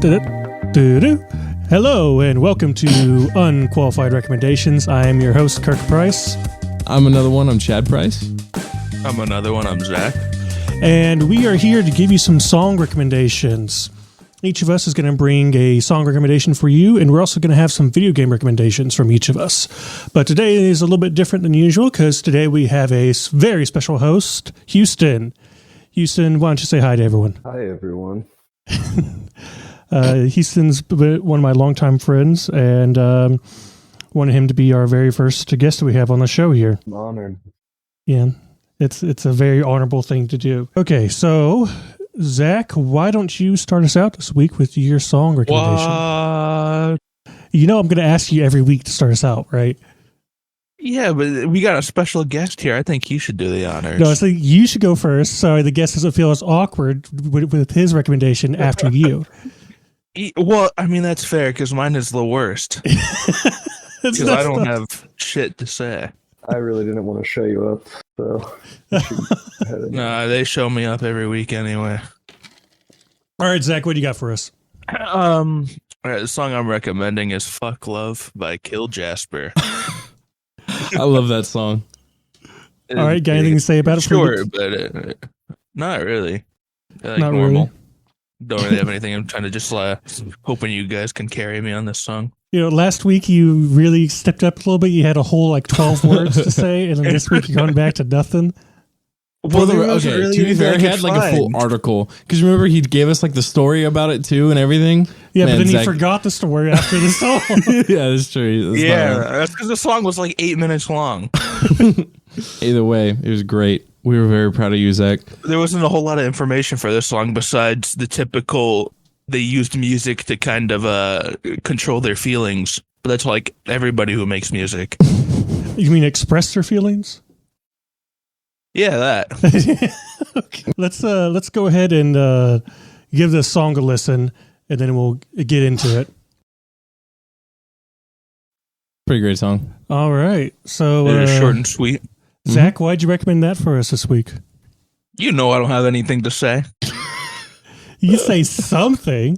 Hello and welcome to Unqualified Recommendations. I am your host, Kirk Price. I'm another one. I'm Chad Price. I'm another one. I'm Zach. And we are here to give you some song recommendations. Each of us is going to bring a song recommendation for you, and we're also going to have some video game recommendations from each of us. But today is a little bit different than usual because today we have a very special host, Houston. Houston, why don't you say hi to everyone? Hi, everyone. Houston's one of my longtime friends, and wanted him to be our very first guest that we have on the show here. I'm honored. Yeah, it's a very honorable thing to do. Okay, so Zach, why don't you start us out this week with your song recommendation? What? You know I'm going to ask you every week to start us out, right? Yeah, but we got a special guest here. I think he should do the honors. No, so you should go first, so the guest doesn't feel as awkward with his recommendation after you. Well, I mean, that's fair because mine is the worst. Because I don't have shit to say. I really didn't want to show you up, so. No, they show me up every week anyway. All right, Zach, what do you got for us? All right, the song I'm recommending is "Fuck Love" by Kill Jasper. I love that song. All right, got anything to say about it? Sure, but not really. Like not normal. really. Don't really have anything. I'm trying to just hoping you guys can carry me on this song. You know, last week you really stepped up a little bit. You had a whole 12 words to say, and then this week you're going back to nothing. Well, to be fair, he had a full article. Because remember, he gave us the story about it too and everything. Yeah, but then he forgot the story after the song. Yeah, that's true. That's because the song was 8 minutes long. Either way, it was great. We were very proud of you, Zach. There wasn't a whole lot of information for this song besides the typical, they used music to kind of control their feelings. But that's everybody who makes music. You mean express their feelings? Yeah, that. Okay. Let's go ahead and give this song a listen, and then we'll get into it. Pretty great song. All right. So It is short and sweet. Zach, why'd you recommend that for us this week? You know I don't have anything to say. You say something.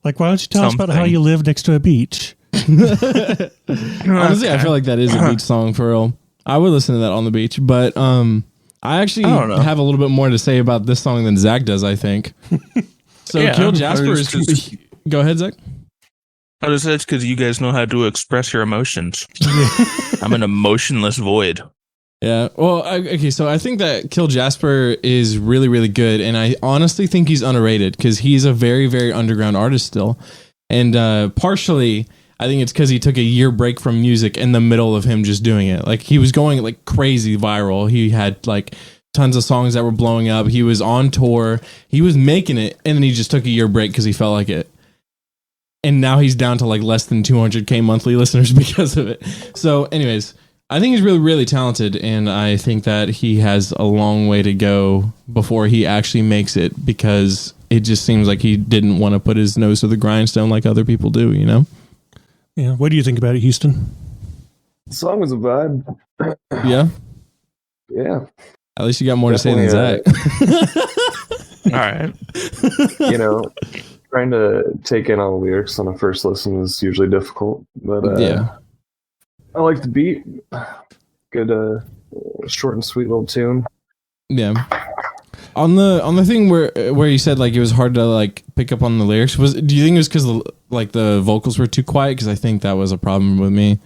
Why don't you tell us about how you live next to a beach? Honestly, I feel like that is a beach song for real. I would listen to that on the beach, but I actually have a little bit more to say about this song than Zach does, I think. So yeah, Kill Jasper is... Go ahead, Zach. I just said it's because you guys know how to express your emotions. I'm an emotionless void. Yeah. Well, okay, so I think that Kill Jasper is really, really good, and I honestly think he's underrated because he's a very, very underground artist still. And partially, I think it's because he took a year break from music in the middle of him just doing it. He was going crazy viral. He had tons of songs that were blowing up. He was on tour. He was making it, and then he just took a year break because he felt like it. And now he's down to less than 200K monthly listeners because of it. So anyways, I think he's really, really talented. And I think that he has a long way to go before he actually makes it because it just seems like he didn't want to put his nose to the grindstone like other people do, you know? Yeah. What do you think about it, Houston? The song was a vibe. Yeah? Yeah. At least you got more definitely to say than All Zach. right. Trying to take in all the lyrics on a first listen is usually difficult, but yeah, I like the beat. Good, short and sweet little tune. Yeah. On the thing where you said it was hard to pick up on the lyrics, do you think it was because the vocals were too quiet? Because I think that was a problem with me.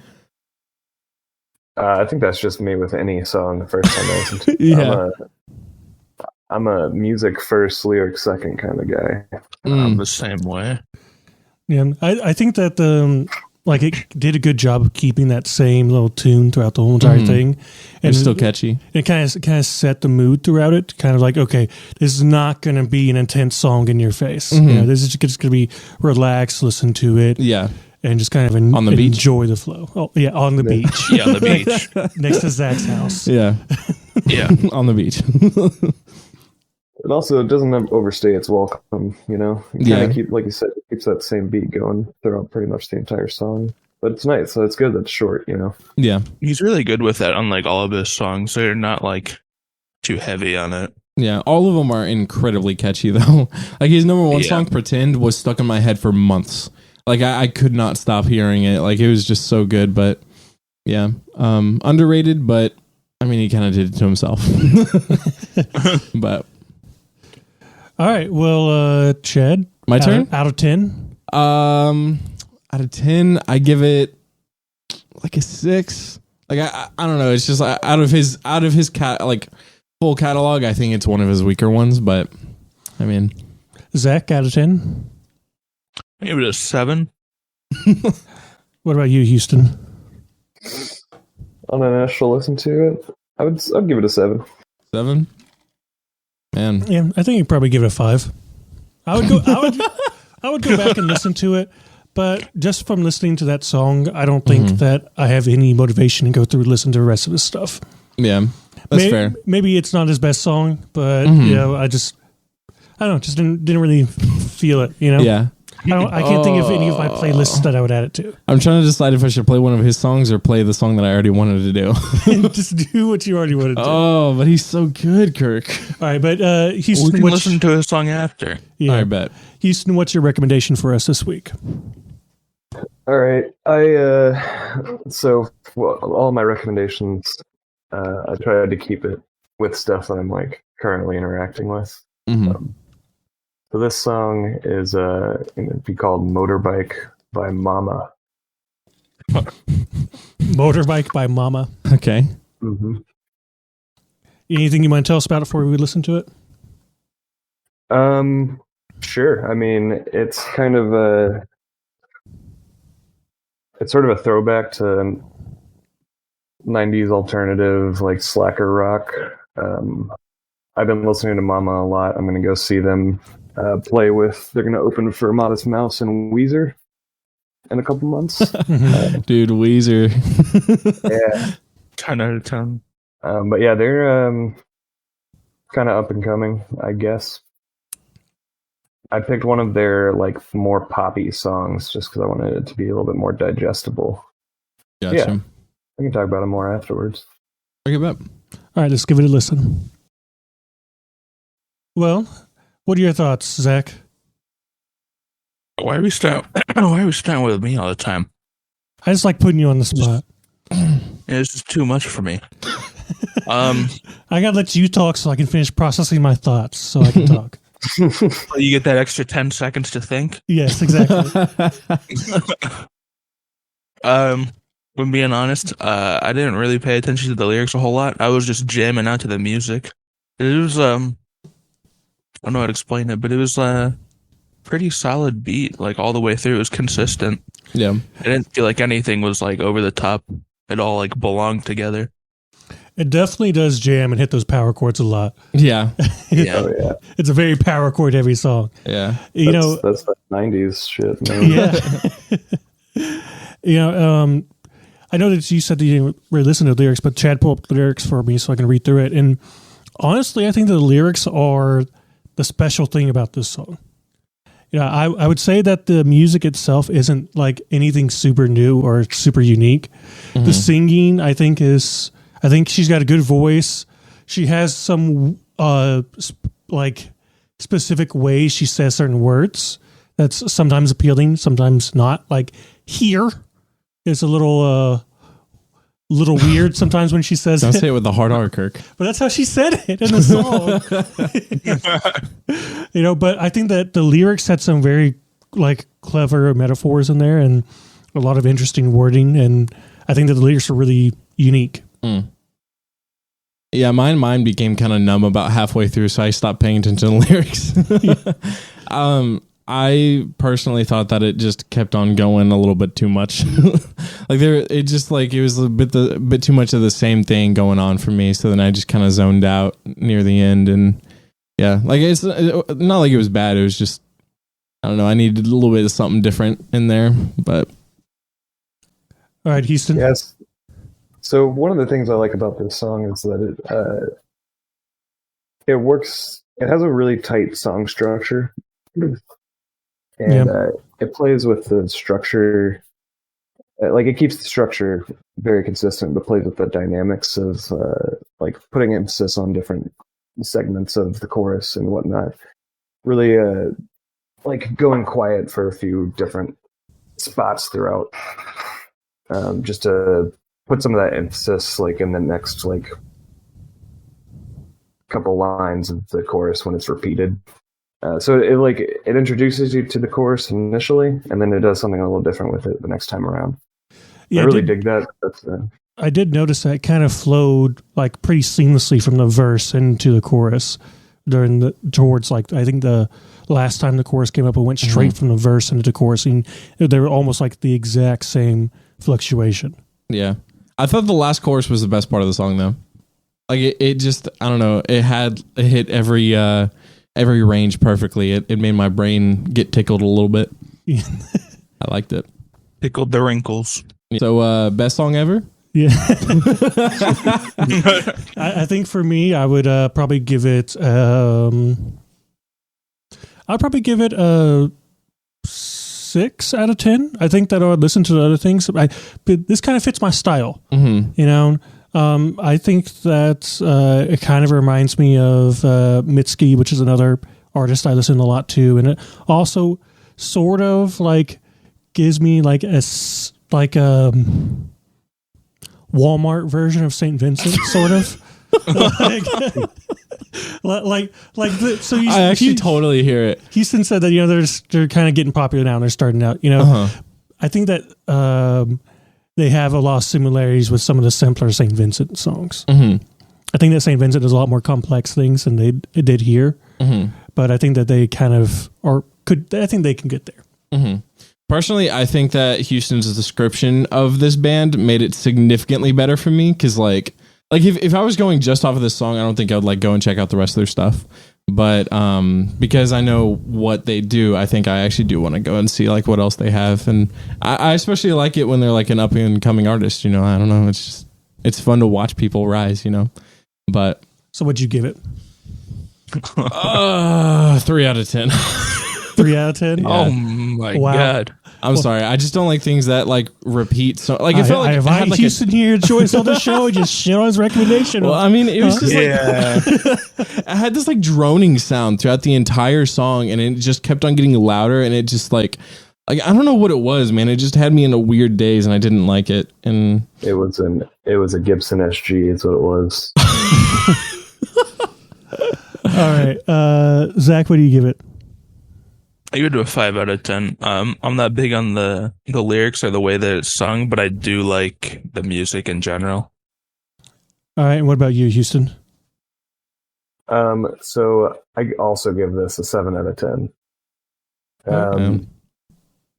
I think that's just me with any song the first time I listen to. Yeah. I'm a music first, lyric second kind of guy. I'm the same way. Yeah, I think that it did a good job of keeping that same little tune throughout the whole entire thing, and it's still catchy. It kind of set the mood throughout it. Kind of okay, this is not going to be an intense song in your face. Mm-hmm. This is just going to be relaxed, listen to it. Yeah. And just kind of on the beach? Enjoy the flow. Oh, yeah, on the beach. Yeah, on the beach. Next to Zach's house. Yeah. Yeah. On the beach. It also doesn't overstay its welcome, you know? You kind of keep, like you said, it keeps that same beat going throughout pretty much the entire song. But it's nice, so it's good that it's short, you know? Yeah. He's really good with that on all of his songs. They're not too heavy on it. Yeah, all of them are incredibly catchy though. Like his number one song, "Pretend," was stuck in my head for months. Like I could not stop hearing it. Like it was just so good. But yeah, underrated. But I mean, he kind of did it to himself. But all right, well, Chad, my turn. Out of 10. Out of 10, I give it like a 6. Like I don't know. It's just out of his full catalog, I think it's one of his weaker ones, but I mean, Zach, out of 10. I give it a 7. What about you, Houston? On an initial listen to it, I'd give it a 7. 7. Man, Yeah, I think you'd probably give it a 5. I would go back and listen to it, but just from listening to that song, I don't think that I have any motivation to go through and listen to the rest of his stuff. yeah, that's fair. Maybe it's not his best song, but you know, I don't know, just didn't really feel it. You know, Yeah, I can't think of any of my playlists that I would add it to. I'm trying to decide if I should play one of his songs or play the song that I already wanted to do. Just do what you already wanted to. Oh, but he's so good, Kirk. All right, but We Houston, can listen to his song after. yeah, I bet. Houston, what's your recommendation for us this week? All right, all my recommendations, I tried to keep it with stuff that I'm like currently interacting with. Mm-hmm. So this song is it'd be called "Motorbike" by Mama. Motorbike by Mama. Okay. Mm-hmm. Anything you want to tell us about it before we listen to it? Sure. I mean, it's kind of it's sort of a throwback to 90s alternative, like slacker rock. I've been listening to Mama a lot. I'm going to go see them play with. They're going to open for Modest Mouse and Weezer in a couple months. Dude, Weezer. Yeah. 10 out of 10. But yeah, they're kind of up and coming, I guess. I picked one of their like more poppy songs just because I wanted it to be a little bit more digestible. Gotcha. Yeah. I can talk about it more afterwards. Okay, bet. All right, let's give it a listen. Well, what are your thoughts, Zach? Why are we starting with me all the time? I just like putting you on the spot. It's just too much for me. I gotta let you talk so I can finish processing my thoughts so I can talk. You get that extra 10 seconds to think. Yes, exactly. When being honest, I didn't really pay attention to the lyrics a whole lot. I was just jamming out to the music. It was I don't know how to explain it, but it was a pretty solid beat, like all the way through. It was consistent. Yeah. I didn't feel like anything was like over the top. It all like belonged together. It definitely does jam and hit those power chords a lot. Yeah. Yeah. Oh yeah. It's a very power chord heavy song. Yeah. That's that 90s shit, man. Yeah. I know that you said that you didn't really listen to the lyrics, but Chad pulled up the lyrics for me so I can read through it. And honestly, I think the lyrics are the special thing about this song. I would say that the music itself isn't like anything super new or super unique. Mm-hmm. The singing, I think she's got a good voice. She has some like specific ways she says certain words that's sometimes appealing, sometimes not. Like here is a little weird sometimes when she says Don't it. say it with the hard R, Kirk. But that's how she said it in the song. But I think that the lyrics had some very like clever metaphors in there and a lot of interesting wording. And I think that the lyrics are really unique. Mm. Yeah, mine became kind of numb about halfway through, so I stopped paying attention to the lyrics. I personally thought that it just kept on going a little bit too much. It was a bit too much of the same thing going on for me. So then I just kind of zoned out near the end, and yeah, like it's not like it was bad. It was just, I don't know. I needed a little bit of something different in there, but all right, Houston. Yes. So one of the things I like about this song is that it works. It has a really tight song structure. And it plays with the structure, like it keeps the structure very consistent, but plays with the dynamics of like putting emphasis on different segments of the chorus and whatnot. Really, like going quiet for a few different spots throughout, just to put some of that emphasis, like in the next like couple lines of the chorus when it's repeated. So it introduces you to the chorus initially, and then it does something a little different with it the next time around. Yeah, I really dig that. I did notice that it kind of flowed like pretty seamlessly from the verse into the chorus towards like, I think the last time the chorus came up, it went straight from the verse into the chorus, and they were almost like the exact same fluctuation. Yeah. I thought the last chorus was the best part of the song though. Like it just, I don't know, it hit every range perfectly. It made my brain get tickled a little bit. I liked it. Tickled the wrinkles. So, best song ever? Yeah. I think for me, I would probably give it, I'd probably give it a 6 out of 10. I think that I would listen to the other things. But this kind of fits my style, you know? I think that it kind of reminds me of Mitski, which is another artist I listen a lot to, and it also sort of like gives me like a Walmart version of St. Vincent, sort of. So I actually totally hear it. Houston said that, you know, they're kind of getting popular now and they're starting out, you know. I think that they have a lot of similarities with some of the simpler St. Vincent songs. I think that St. Vincent does a lot more complex things than they did here. But I think that they kind of I think they can get there. Personally, I think that Houston's description of this band made it significantly better for me, because like if I was going just off of this song, I don't think I would like go and check out the rest of their stuff. But because I know what they do, I think I actually do want to go and see like what else they have, and I especially like it when they're like an up and coming artist. You know, I don't know, it's fun to watch people rise. You know, but so what'd you give it? 3 out of 10. 3 out of 10. Yeah. Oh my god! I'm sorry. I just don't like things that like repeat. So like, it felt like I had like Houston here, joins on the show, and just shit on his recommendation. Well, I mean, it was just like I had this like droning sound throughout the entire song, and it just kept on getting louder, and it just like I don't know what it was, man. It just had me in a weird daze, and I didn't like it. And it was a Gibson SG. Is what it was. All right, Zach, what do you give it? I give it a 5 out of 10. I'm not big on the lyrics or the way that it's sung, but I do like the music in general. All right, and what about you, Houston? So I also give this a 7 out of 10.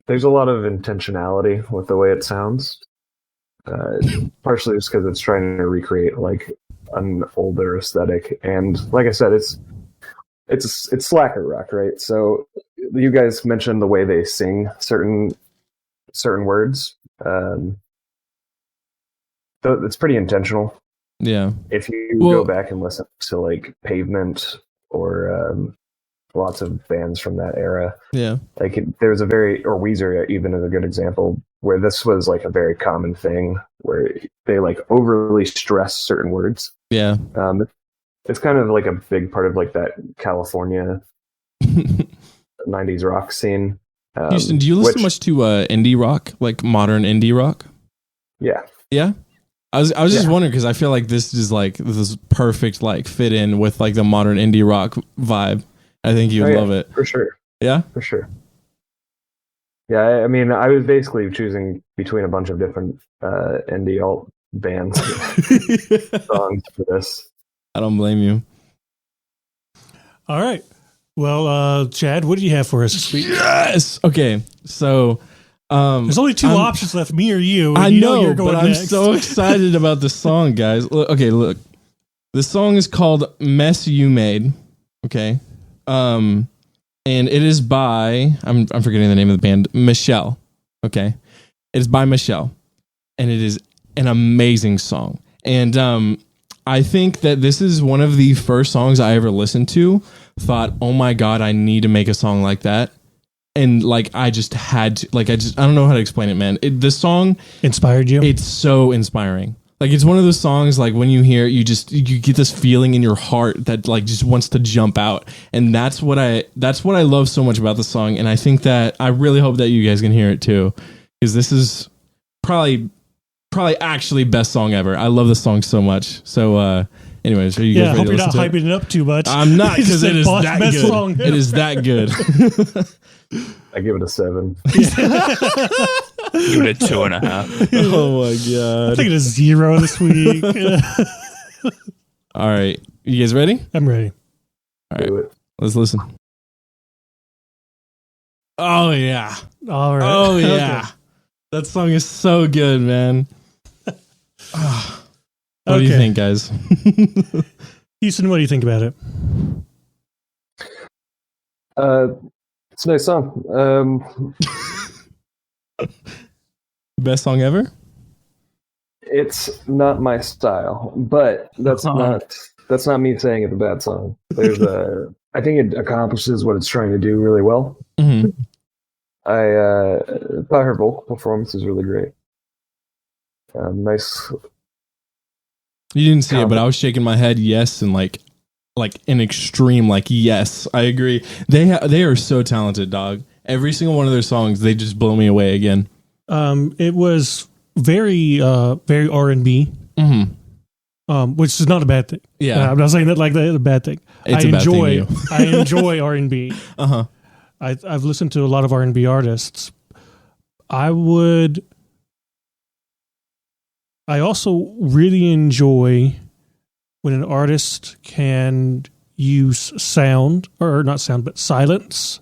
There's a lot of intentionality with the way it sounds. Partially just because it's trying to recreate like an older aesthetic, and like I said, it's slacker rock, right? So you guys mentioned the way they sing certain words. It's pretty intentional. Yeah. If you go back and listen to like Pavement or lots of bands from that era, like there's or Weezer even is a good example where this was like a very common thing where they like overly stress certain words. Yeah. It's kind of like a big part of like that California 90s rock scene. Houston, do you listen much to indie rock, like modern indie rock? Yeah. Yeah? I was just wondering, because I feel like this is perfect, like fit in with like the modern indie rock vibe. I think you'd love it. For sure. Yeah? For sure. Yeah, I mean, I was basically choosing between a bunch of different indie alt bands songs for this. I don't blame you. All right. Well, Chad, what do you have for us this week? Yes. Okay. So there's only two options left, me or you. I know, you're going but next. I'm so excited about the song, guys. Look. The song is called Mess You Made. Okay. And it is by, I'm forgetting the name of the band, Michelle. Okay. It is by Michelle. And it is an amazing song. And I think that this is one of the first songs I ever listened to. Thought, oh my God, I need to make a song like that. And like, I just had to, like, I don't know how to explain it, man. The song inspired you. It's so inspiring. Like it's one of those songs like when you hear it, you get this feeling in your heart that like just wants to jump out. And that's what I love so much about the song. And I think that I really hope that you guys can hear it too. Because this is probably actually best song ever. I love this song so much. So anyways, are you guys ready hope to you're not listen to hyping it up too much. I'm not, because it is Boss that best good. song It is that good. I give it a 7. Give it a 2.5. Oh my I god. think it is 0 this week. All right. You guys ready? I'm ready. All right. Do it. Let's listen. Oh yeah. All right. Oh yeah. Okay. That song is so good, man. What do you Okay. think, guys? Houston, what do you think about it? It's a nice song. Best song ever? It's not my style, but that's not me saying it's a bad song. I think it accomplishes what it's trying to do really well. Mm-hmm. I thought her vocal performance is really great. Nice. You didn't see it, but I was shaking my head yes, and like an extreme yes. I agree. They are so talented, dog. Every single one of their songs, they just blow me away again. It was very very R&B, which is not a bad thing. Yeah. I'm not saying that like that's a bad thing. It's a bad thing, I enjoy R&B. Uh-huh. I've listened to a lot of R&B artists. I also really enjoy when an artist can use sound, or not sound, but silence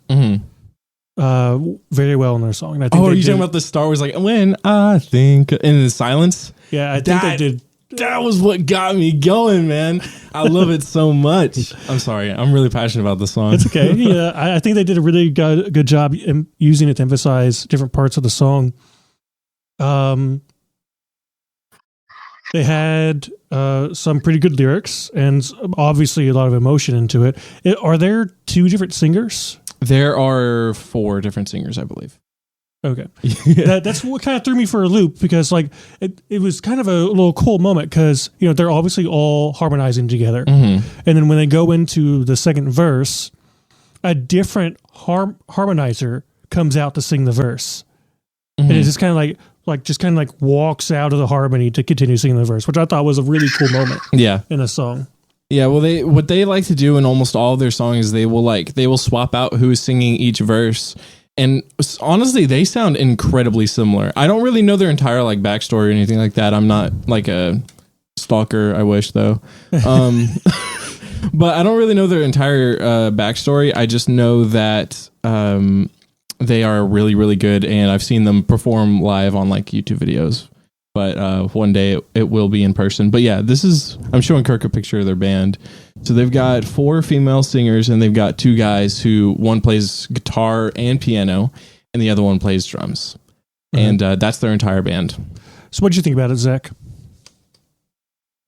very well in their song. And I think are you talking about the Star Wars, like, when I think, in the silence? Yeah, I think they did. That was what got me going, man. I love it so much. I'm sorry. I'm really passionate about this song. It's okay. Yeah, I think they did a really good job in using it to emphasize different parts of the song. They had some pretty good lyrics and obviously a lot of emotion into it. Are there 2 different singers? There are 4 different singers, I believe. Okay. That's what kind of threw me for a loop, because like it was kind of a little cool moment, because they're obviously all harmonizing together. And then when they go into the second verse, a different harmonizer comes out to sing the verse. And it's just kind of like walks out of the harmony to continue singing the verse, which I thought was a really cool moment in a song. Yeah, well, what they like to do in almost all of their songs, they will swap out who's singing each verse, and honestly, they sound incredibly similar. I don't really know their entire backstory or anything like that. I'm not like a stalker. I wish though, but I don't really know their entire backstory. I just know that they are really, really good, and I've seen them perform live on YouTube videos. But one day it will be in person. But yeah, I'm showing Kirk a picture of their band. So they've got 4 female singers, and they've got 2 guys who one plays guitar and piano, and the other one plays drums. And that's their entire band. So what did you think about it, Zach?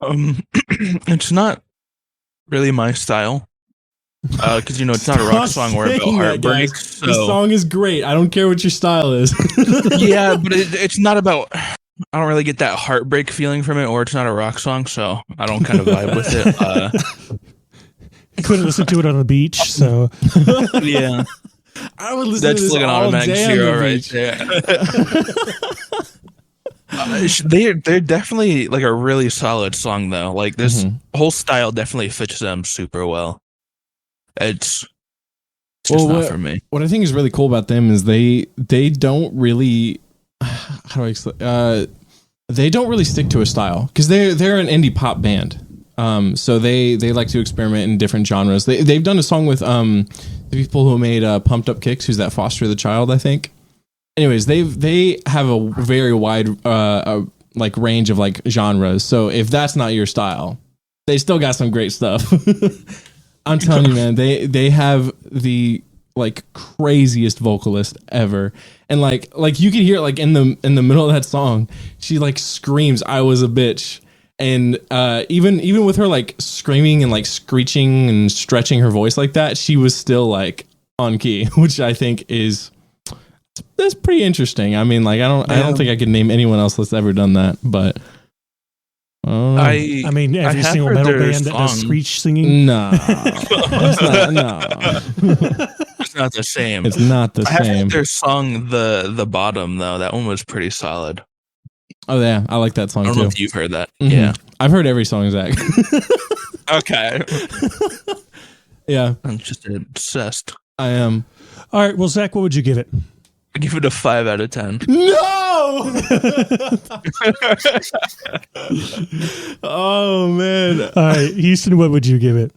It's not really my style. Because it's not a rock song or about heartbreak. So. The song is great. I don't care what your style is. Yeah, but it's not about. I don't really get that heartbreak feeling from it, or it's not a rock song, so I don't kind of vibe with it. You couldn't listen to it on the beach, so yeah, I would listen to this like an all automatic day 0 on right there. They're definitely a really solid song though. This whole style definitely fits them super well. It's just not for me. What I think is really cool about them is they don't really. How do I explain? They don't really stick to a style, because they're an indie pop band. So they like to experiment in different genres. They've done a song with the people who made Pumped Up Kicks. Who's that? Foster the Child, I think. Anyways, they have a very wide range of genres. So if that's not your style, they still got some great stuff. I'm telling you, man. They have the craziest vocalist ever, and you can hear in the middle of that song, she screams, "I was a bitch," and even with her screaming and screeching and stretching her voice like that, she was still on key, which I think that's pretty interesting. I mean, I don't think I could name anyone else that's ever done that, but don't know. I mean, every have single heard metal their band that does song. screech singing. No, it's not, no, It's not the same. it's not the I have same. heard their song, the bottom though. That one was pretty solid. Oh yeah, I like that song I don't too. know if you've heard that. Mhm. Yeah. I've heard every song, Zach. Okay. Yeah, I'm just obsessed. I am. All right. Well, Zach, what would you give it? I give it a 5 out of 10. No! Oh man. All right, Houston, what would you give it?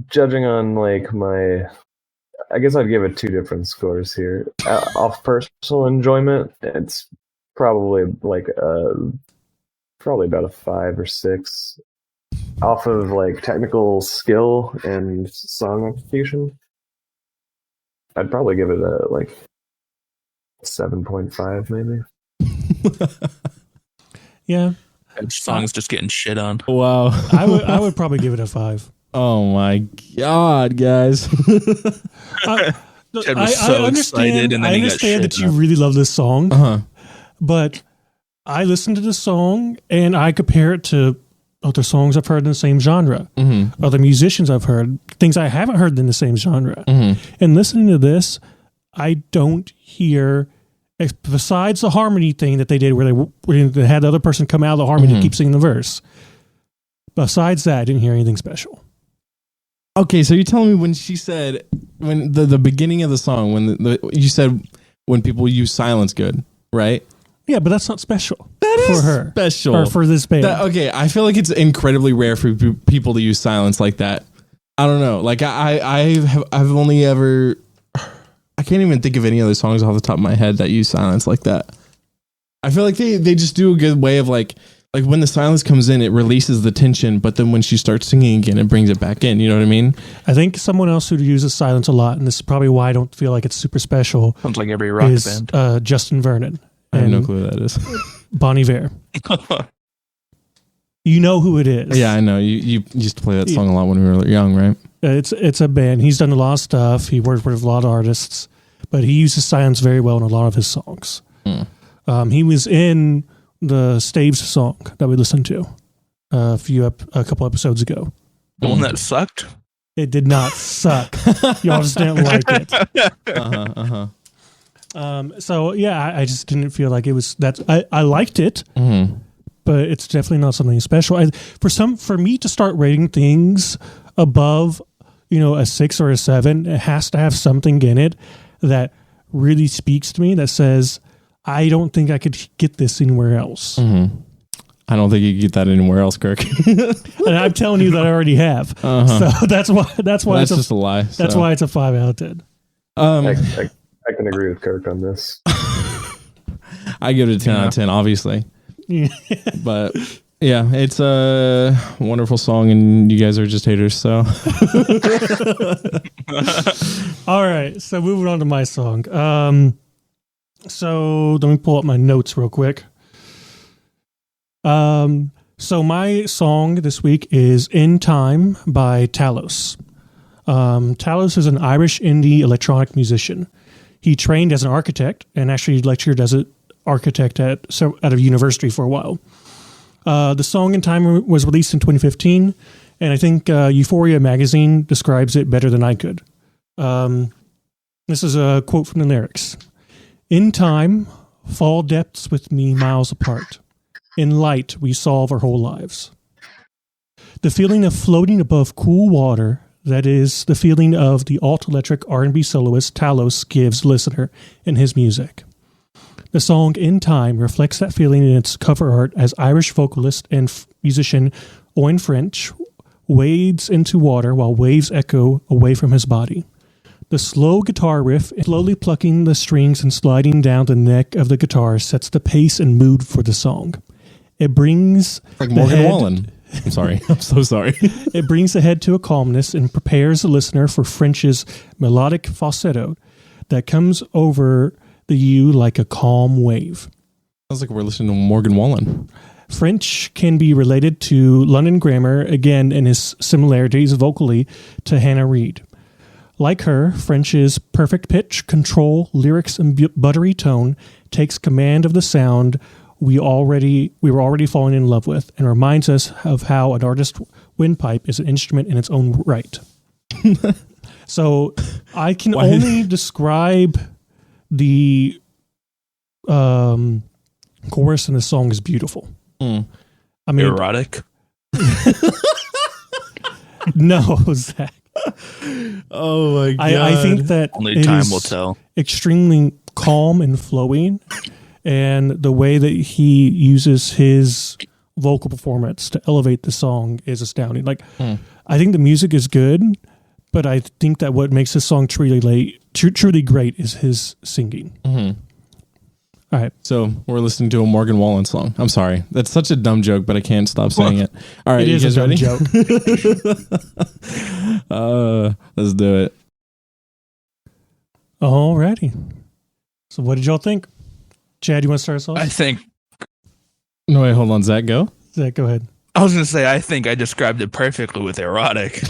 Judging on like I guess I'd give it two different scores here. Off personal enjoyment, it's probably probably about a 5 or 6. Off of like technical skill and song execution, I'd probably give it a 7.5 maybe. Yeah, That song's just getting shit on. Wow. I would probably give it a 5. Oh my God, guys. Ted was so excited, and then I he got understand shit that you on. really love this song, Uh-huh. but I listen to this song and I compare it to other songs I've heard in the same genre, other musicians I've heard, things I haven't heard in the same genre. And listening to this, I don't hear, besides the harmony thing that they did where they had the other person come out of the harmony and keep singing the verse. Besides that, I didn't hear anything special. Okay, so you're telling me when she said, when the beginning of the song, when you said when people use silence good, right? Yeah, but that's not special. That for is her. special. Or for this band. Okay, I feel like it's incredibly rare for people to use silence like that. I don't know. Like I've only ever, I can't even think of any other songs off the top of my head that use silence like that. I feel like they just do a good way of like when the silence comes in, it releases the tension, but then when she starts singing again, it brings it back in. You know what I mean? I think someone else who uses silence a lot, and this is probably why I don't feel like it's super special, Sounds like every rock is band. Justin Vernon. I have no and clue who that is. Bon Iver. You know who it is. Yeah, I know. You used to play that song a lot when we were young, right? It's a band. He's done a lot of stuff. He worked with a lot of artists, but he uses silence very well in a lot of his songs. He was in the Staves song that we listened to a couple episodes ago. The one that sucked? It did not suck. Y'all just didn't like it. So yeah, I just didn't feel like it was that. I liked it, but it's definitely not something special. For me to start rating things above, a 6 or a 7, it has to have something in it that really speaks to me. That says, I don't think I could get this anywhere else. I don't think you can get that anywhere else, Kirk. And I'm telling you that I already have. So that's why. That's That's just a lie. That's why it's a 5 out of 10. I can agree with Kirk on this. I give it a 10 out of 10, obviously. But yeah, it's a wonderful song, and you guys are just haters. So, all right. So moving on to my song. So let me pull up my notes real quick. So my song this week is "In Time" by Talos. Talos is an Irish indie electronic musician. He trained as an architect and actually lectured as an architect at a university for a while. The song "In Time" was released in 2015, and I think Euphoria magazine describes it better than I could. This is a quote from the lyrics. "In time, fall depths with me miles apart. In light, we solve our whole lives. The feeling of floating above cool water, that is the feeling of the alt-electric R&B soloist Talos gives listener in his music. The song In Time reflects that feeling in its cover art as Irish vocalist and musician Owen French wades into water while waves echo away from his body. The slow guitar riff, slowly plucking the strings and sliding down the neck of the guitar, sets the pace and mood for the song. It brings like Morgan Wallen. I'm sorry. I'm so sorry. It brings the head to a calmness and prepares the listener for French's melodic falsetto that comes over the U like a calm wave. Sounds like we're listening to Morgan Wallen. French can be related to London Grammar, again in his similarities vocally to Hannah Reid. Like her, French's perfect pitch, control, lyrics, and buttery tone takes command of the sound, we were already falling in love with, and reminds us of how an artist's windpipe is an instrument in its own right. So I can only describe the chorus in the song as beautiful. I mean, Erotic. No, Zach. Oh my god! I think that Only time will tell. Extremely calm and flowing, and the way that he uses his vocal performance to elevate the song is astounding. Like, I think the music is good, but I think that what makes this song truly great is his singing. Mm-hmm. All right. So we're listening to a Morgan Wallen song. I'm sorry. That's such a dumb joke, but I can't stop saying it. All right. It is you guys a dumb ready? joke. Let's do it. Alrighty. So what did y'all think? Chad, you want to start us off? I think. No, wait, hold on. Zach, go. Zach, go ahead. I was gonna say. I think I described it perfectly with erotic.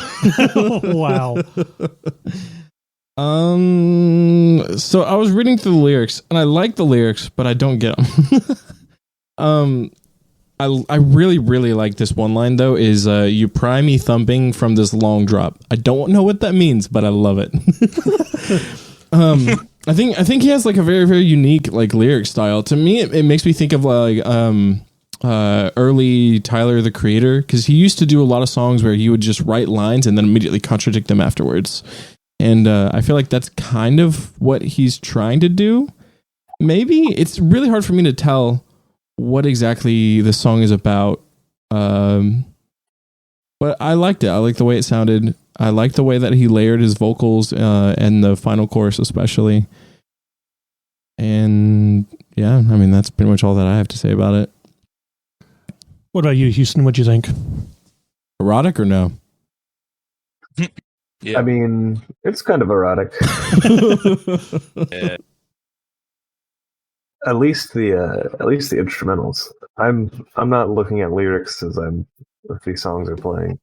Wow. So I was reading through the lyrics, and I like the lyrics, but I don't get them. I really, really like this one line though. Is you pry me thumping from this long drop. I don't know what that means, but I love it. I think he has like a very, very unique like lyric style. To me, it makes me think of like early Tyler the Creator, because he used to do a lot of songs where he would just write lines and then immediately contradict them afterwards. And I feel like that's kind of what he's trying to do. Maybe it's really hard for me to tell what exactly the song is about. But I liked it. I liked the way it sounded. I liked the way that he layered his vocals and the final chorus especially. And yeah, I mean, that's pretty much all that I have to say about it. What about you, Houston? What'd you think? Erotic or no? Yeah. I mean, it's kind of erotic. Yeah. At least the instrumentals. I'm not looking at lyrics as if these songs are playing.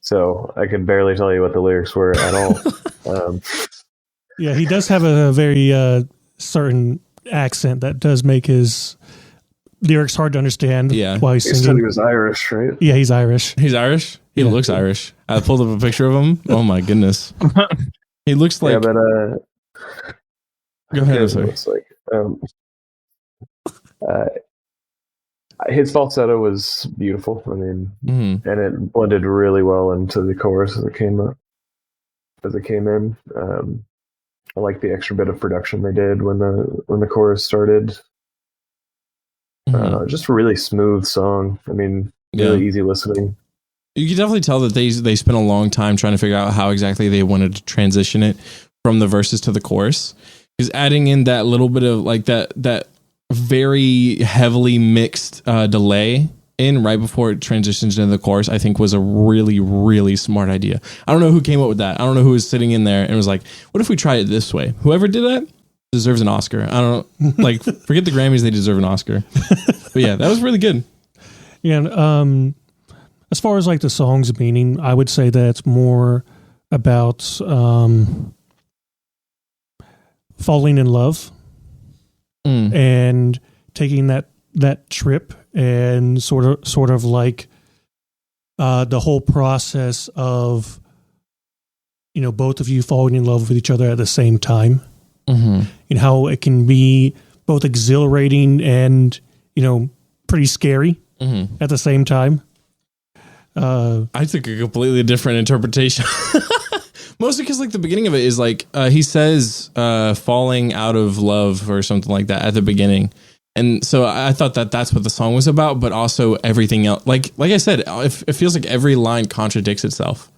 So I could barely tell you what the lyrics were at all. Yeah, he does have a very certain accent that does make his lyrics hard to understand. Yeah. While he's He said singing. he was Irish, right? Yeah, he's Irish. He's Irish? He Yeah. looks Irish. I pulled up a picture of him. Oh my goodness. He looks like... Yeah, but Go ahead, I'm it sorry. looks like his falsetto was beautiful. I mean, Mhm. and it blended really well into the chorus as it came up. As it came in, I like the extra bit of production they did when the chorus started. Mhm. Just a really smooth song. I mean, really easy listening. You can definitely tell that they spent a long time trying to figure out how exactly they wanted to transition it from the verses to the chorus. Because adding in that little bit of like that very heavily mixed delay in right before it transitions into the chorus, I think was a really, really smart idea. I don't know who came up with that. I don't know who was sitting in there and was like, what if we try it this way? Whoever did that deserves an Oscar. I don't like forget the Grammys, they deserve an Oscar. But yeah, that was really good. Yeah, and, as far as like the song's meaning, I would say that it's more about falling in love and taking that trip and sort of like the whole process of, you know, both of you falling in love with each other at the same time, and how it can be both exhilarating and, you know, pretty scary at the same time. I took a completely different interpretation. Mostly because like the beginning of it is like he says falling out of love or something like that at the beginning. And so I thought that that's what the song was about, but also everything else. Like I said, it feels like every line contradicts itself.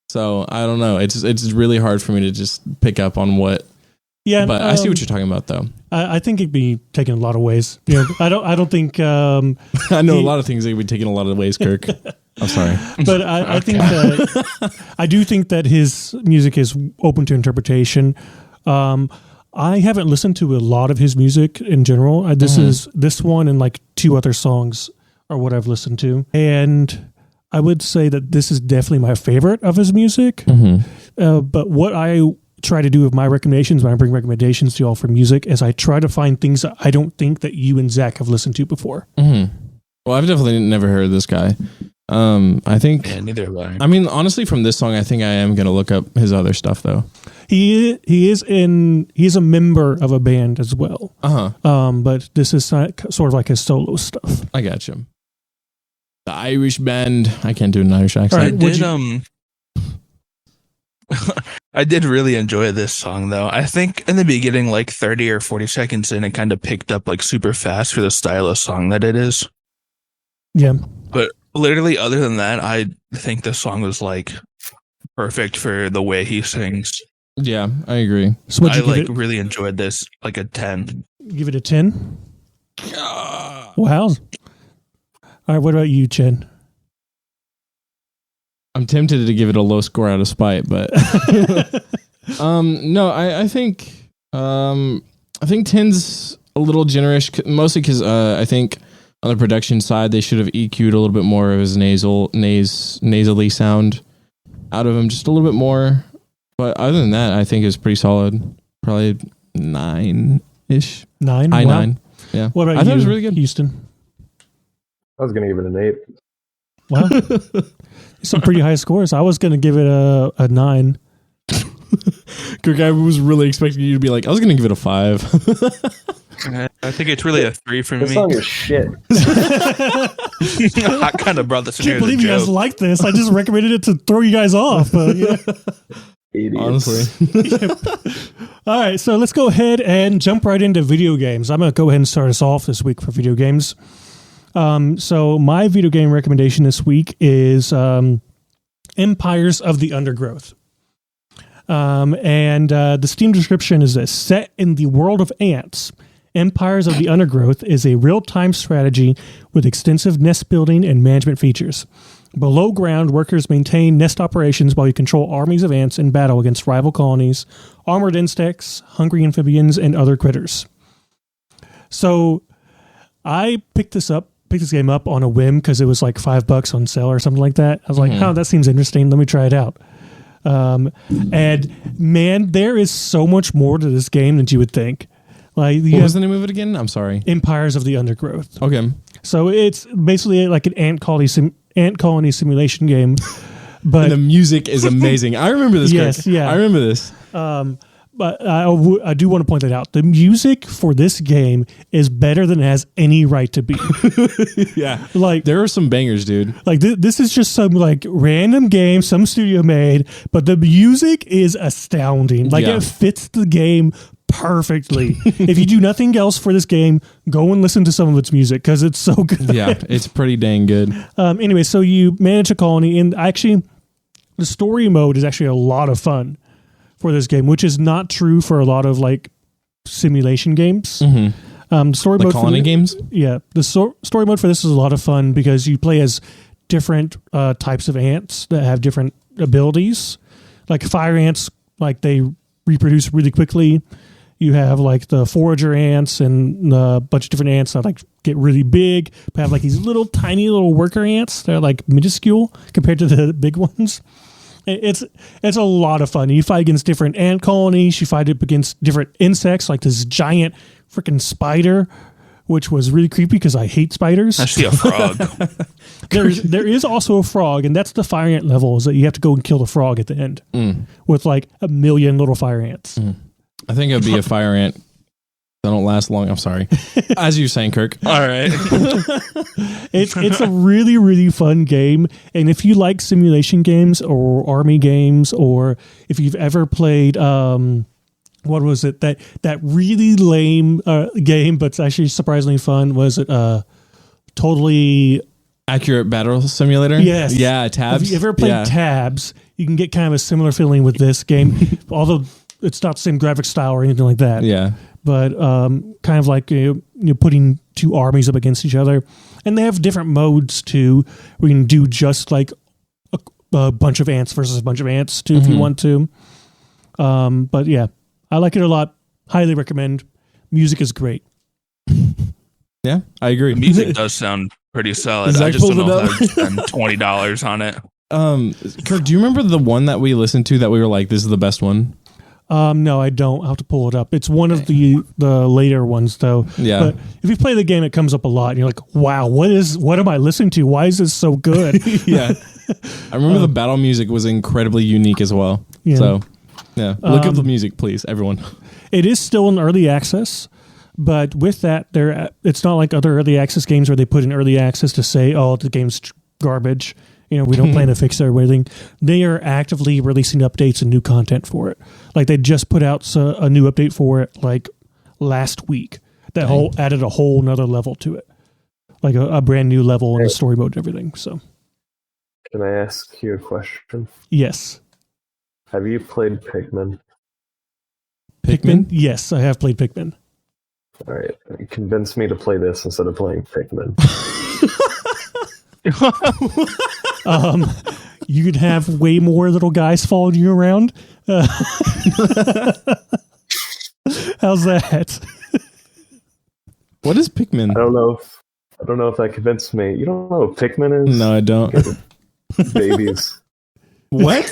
So I don't know. It's really hard for me to just pick up on what. Yeah, but I see what you're talking about, though. I think it'd be taken a lot of ways. You know, I don't think. I know a lot of things that would be taken a lot of ways, Kirk. I'm sorry, but I think that I do think that his music is open to interpretation. I haven't listened to a lot of his music in general. This one and like two other songs are what I've listened to, and I would say that this is definitely my favorite of his music. But what I try to do with my recommendations when I bring recommendations to y'all for music is I try to find things that I don't think that you and Zach have listened to before. Mm-hmm. Well, I've definitely never heard of this guy. I think. Yeah, neither have I. I mean, honestly, from this song, I think I am going to look up his other stuff, though. He's a member of a band as well. But this is sort of like his solo stuff. I got you. The Irish band. I can't do an Irish accent. I did really enjoy this song though. I think in the beginning, like 30 or 40 seconds in, it kind of picked up like super fast for the style of song that it is. Yeah. But literally, other than that, I think the song was like perfect for the way he sings. Yeah, I agree. So I really enjoyed this, like a 10. Give it a 10? Wow. All right, what about you, Chen? I'm tempted to give it a low score out of spite, but no, I think 10's a little generous, mostly because I think on the production side they should have EQ'd a little bit more of his nasally sound out of him, just a little bit more. But other than that, I think it was pretty solid. Probably 9-ish. 9? High wow. 9. Yeah. What about you? I thought it was really good. Houston. I was going to give it an 8. Wow. Some pretty high scores. I was going to give it a 9. Kirk, I was really expecting you to be like, I was going to give it a 5. I think it's really a 3 for me. This song is shit. I kind of brought this in I here can't as a believe you guys joke. like this. I just recommended it to throw you guys off. But yeah. Honestly. All right, so let's go ahead and jump right into video games. I'm going to go ahead and start us off this week for video games. So my video game recommendation this week is Empires of the Undergrowth. And the Steam description is this: set in the world of ants, Empires of the Undergrowth is a real-time strategy with extensive nest building and management features. Below ground, workers maintain nest operations while you control armies of ants in battle against rival colonies, armored insects, hungry amphibians, and other critters. So I picked this game up on a whim because it was like $5 on sale or something like that. I was like, oh, that seems interesting. Let me try it out. And man, there is so much more to this game than you would think. Like, What was the name of it again? I'm sorry. Empires of the Undergrowth. Okay. So it's basically like an ant colony simulation game. But And the music is amazing. I remember this. Yes, Kirk. yeah. I remember this. But I do want to point that out. The music for this game is better than it has any right to be. Yeah. Like, There are some bangers, dude. like this is just some like random game some studio made, but the music is astounding. Like Yeah. it fits the game perfectly. If you do nothing else for this game, go and listen to some of its music because it's so good. Yeah, it's pretty dang good. Anyway, so you manage a colony, and actually, the story mode is actually a lot of fun for this game, which is not true for a lot of like simulation games. The story The mode colony for games? Yeah, the story mode for this is a lot of fun because you play as different types of ants that have different abilities. Like fire ants, like they reproduce really quickly. You have like the forager ants and a bunch of different ants that like get really big, but have like these little tiny little worker ants that are like minuscule compared to the big ones. It's a lot of fun. You fight against different ant colonies. You fight up against different insects, like this giant freaking spider, which was really creepy because I hate spiders. I see a frog. There is also a frog, and that's the fire ant level, is that you have to go and kill the frog at the end with like 1 million little fire ants. I think it'd be a fire ant. They don't last long. I'm sorry. As you're saying, Kirk. All right. It's a really, really fun game. And if you like simulation games or army games, or if you've ever played, what was it? That really lame game, but it's actually surprisingly fun. Was it Totally Accurate Battle Simulator? Yes. Yeah, Tabs. Have you ever played Tabs? You can get kind of a similar feeling with this game, although it's not the same graphic style or anything like that. Yeah. But kind of like putting two armies up against each other. And they have different modes too. We can do just like a bunch of ants versus a bunch of ants too, if you want to. But yeah, I like it a lot. Highly recommend. Music is great. Yeah, I agree. Music does sound pretty solid. Zach I just don't pulled know it if I would spend $20 on it. Kirk, do you remember the one that we listened to that we were like, this is the best one? No, I don't. I'll have to pull it up. It's one of the later ones, though. Yeah. But if you play the game, it comes up a lot, and you're like, "Wow, what am I listening to? Why is this so good?" Yeah. I remember the battle music was incredibly unique as well. Yeah. So, yeah. Look up the music, please, everyone. It is still in early access, but with that, it's not like other early access games where they put in early access to say, "Oh, the game's garbage." We don't plan to fix it or anything. They are actively releasing updates and new content for it. Like they just put out a new update for it like last week that added a whole nother level to it, like a brand new level in the story mode and everything. So, can I ask you a question? Yes. Have you played Pikmin? Pikmin? Yes, I have played Pikmin. All right, convince me to play this instead of playing Pikmin. You could have way more little guys following you around. How's that? What is Pikmin? I don't know if that convinced me. You don't know what Pikmin is? No, I don't. Babies. What?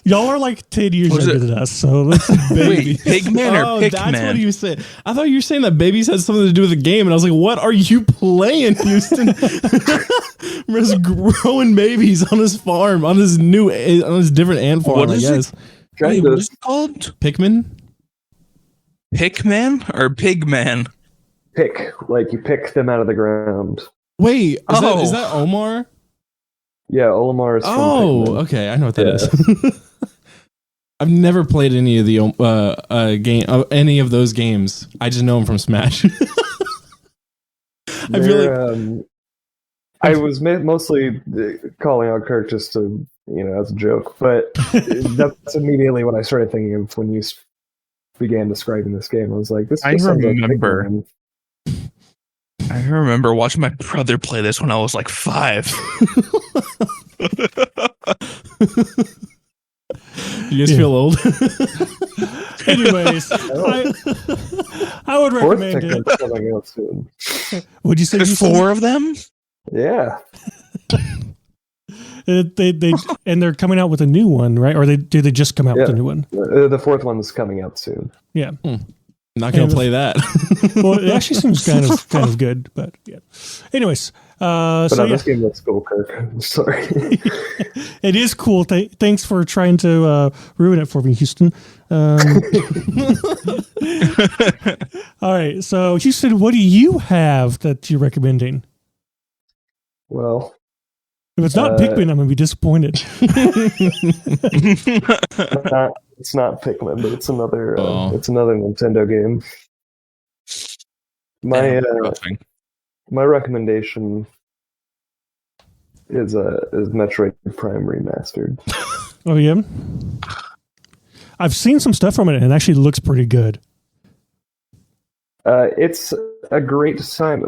Y'all are like 10 years younger than us, so let's Wait, Pigman or Pikmin? That's what you said. I thought you were saying that babies had something to do with the game, and I was like, what are you playing, Houston? Just growing babies on his farm, on his different ant farm, What I is guess. Wait, what is it called? Pikmin? Pikman or Pigman? Pick, like you pick them out of the ground. Wait, is that Omar? Yeah, Olimar is from Oh, Pikmin. okay, I know what that is. I've never played any of the any of those games. I just know them from Smash. I feel like I was mostly calling out Kirk just to, as a joke, but that's immediately what I started thinking of when you began describing this game. I was like, this. I remember watching my brother play this when I was like 5. You guys feel old? Anyways, I would recommend it. Coming out soon. Would you say There's 4 of them? Yeah. They and they're coming out with a new one, right? Or did they just come out with a new one? The 4th one's coming out soon. Yeah. Not gonna play that. Well, it actually seems kind of good, but yeah. Anyways, this game looks cool, Kirk. I'm sorry. It is cool. Thanks for trying to ruin it for me, Houston. All right, so Houston, what do you have that you're recommending? Well, if it's not Pikmin, I'm gonna be disappointed. It's not Pikmin, but it's another Nintendo game. My recommendation is Metroid Prime Remastered. Oh yeah, I've seen some stuff from it, and it actually looks pretty good. It's a great time.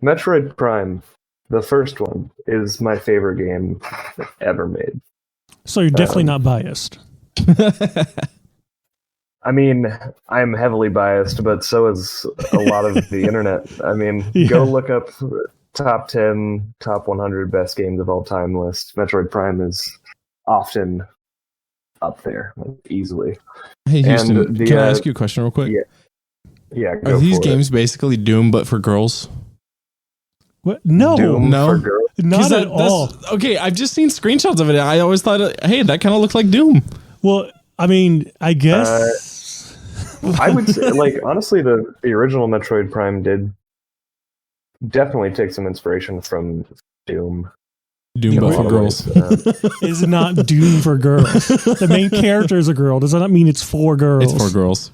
Metroid Prime, the first one, is my favorite game ever made. So you're definitely not biased. I mean, I'm heavily biased, but so is a lot of the internet. I mean, Go look up top 10, top 100 best games of all time list. Metroid Prime is often up there, easily. Hey, Houston, can I ask you a question real quick? Yeah. Are these games basically Doom, but for girls? What? No, Doom for girls? Not at all. Okay, I've just seen screenshots of it. I always thought, hey, that kind of looked like Doom. Well, I mean, I guess I would say, honestly, the original Metroid Prime did definitely take some inspiration from Doom. Doom, but for girls. Is not Doom for girls. The main character is a girl. Does that not mean it's for girls? It's for girls.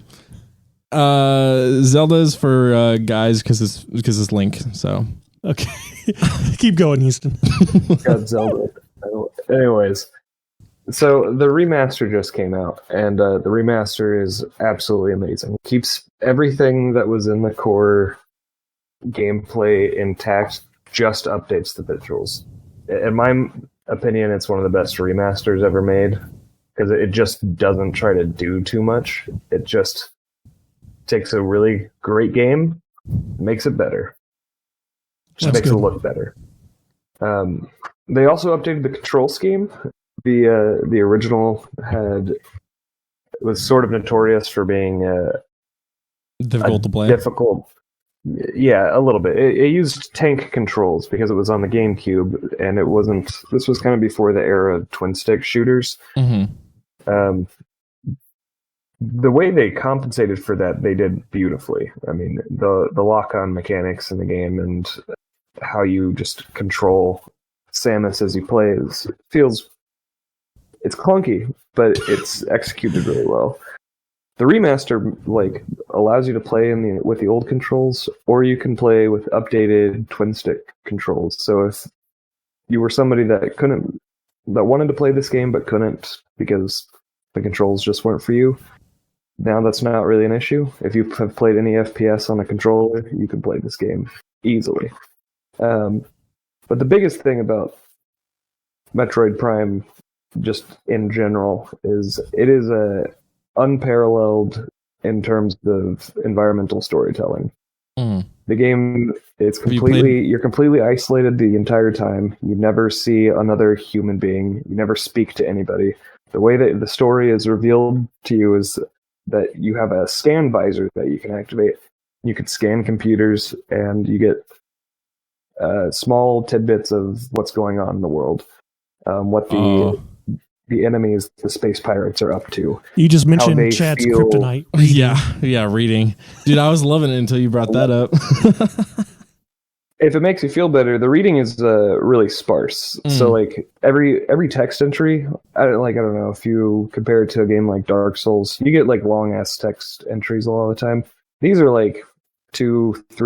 Zelda's for guys because it's Link. So okay, keep going, Houston. Got Zelda. Anyways. So the remaster just came out, and the remaster is absolutely amazing. Keeps everything that was in the core gameplay intact, just updates the visuals. In my opinion, it's one of the best remasters ever made, because it just doesn't try to do too much. It just takes a really great game, makes it better. Just makes it look better. They also updated the control scheme. the original was sort of notorious for being Difficult to play. difficult. Yeah, a little bit. It used tank controls because it was on the GameCube, and it wasn't. This was kind of before the era of twin stick shooters. Mm-hmm. The way they compensated for that, they did beautifully. I mean, the lock-on mechanics in the game and how you just control Samus as you play it's clunky, but it's executed really well. The remaster allows you to play with the old controls, or you can play with updated twin stick controls. So if you were somebody that wanted to play this game but couldn't because the controls just weren't for you, now that's not really an issue. If you have played any FPS on a controller, you can play this game easily. But the biggest thing about Metroid Prime, just in general, is it is unparalleled in terms of environmental storytelling. The game is you're completely isolated the entire time. You never see another human being. You never speak to anybody. The way that the story is revealed to you is that you have a scan visor that you can activate. You can scan computers, and you get small tidbits of what's going on in the world, what the enemies, the space pirates, are up to. You just mentioned Chad's kryptonite. Yeah, reading. Dude, I was loving it until you brought that up. If it makes you feel better, the reading is really sparse. So every text entry, I don't know, if you compare it to a game like Dark Souls, you get long ass text entries a lot of the time. These are 2-3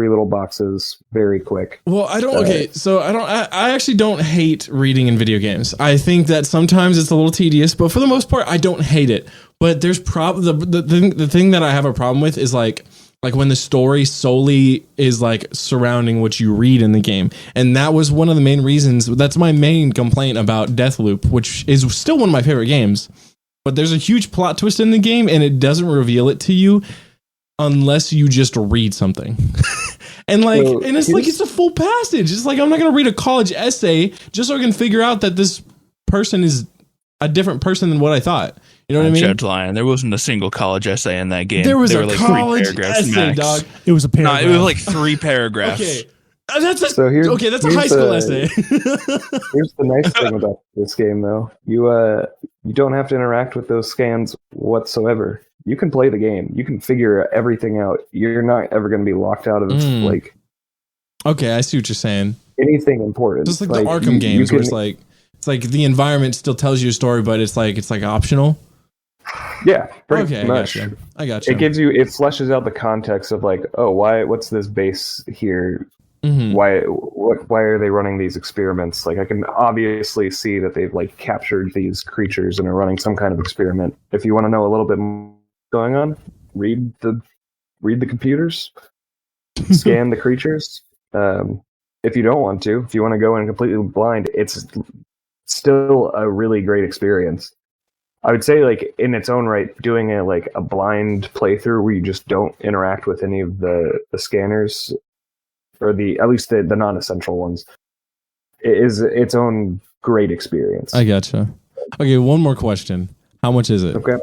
little boxes, very quick. Well, I actually don't hate reading in video games. I think that sometimes it's a little tedious, but for the most part, I don't hate it. But there's the thing that I have a problem with is like when the story solely is surrounding what you read in the game. And that was one of the main reasons. That's my main complaint about Deathloop, which is still one of my favorite games. But there's a huge plot twist in the game, and it doesn't reveal it to you unless you just read something. and it's a full passage. It's I'm not going to read a college essay just so I can figure out that this person is a different person than what I thought. You know what I mean? Chad's lying. There wasn't a single college essay in that game. There was a college essay, dog. It was a paragraph. No, it was 3 paragraphs. Okay. That's a high school essay. Here's the nice thing about this game, though. You don't have to interact with those scans whatsoever. You can play the game. You can figure everything out. You're not ever going to be locked out of Okay, I see what you're saying. Anything important. Just the Arkham games, where it's the environment still tells you a story, but it's optional. Yeah, pretty much. I got you. It fleshes out the context of what's this base here? Mm-hmm. Why are they running these experiments? I can obviously see that they've captured these creatures and are running some kind of experiment. If you want to know a little bit more going on, read the computers, scan the creatures. If you don't want to, if you want to go in completely blind, it's still a really great experience. I would say in its own right, doing a blind playthrough where you just don't interact with any of the scanners, or at least the non-essential ones, is its own great experience. I gotcha. Okay, one more question. How much is it? Okay.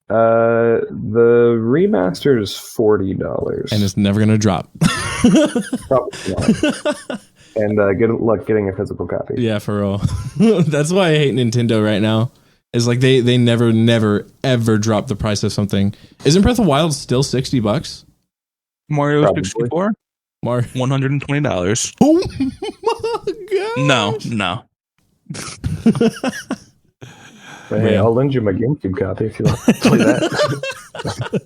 The remaster is $40, and it's never gonna drop. Probably not. And good luck getting a physical copy. Yeah, for real. That's why I hate Nintendo right now. It's they never ever drop the price of something. Isn't Breath of the Wild still $60? Mario 64? $120. Oh my god! No. But hey, I'll lend you my GameCube copy if you want to play that.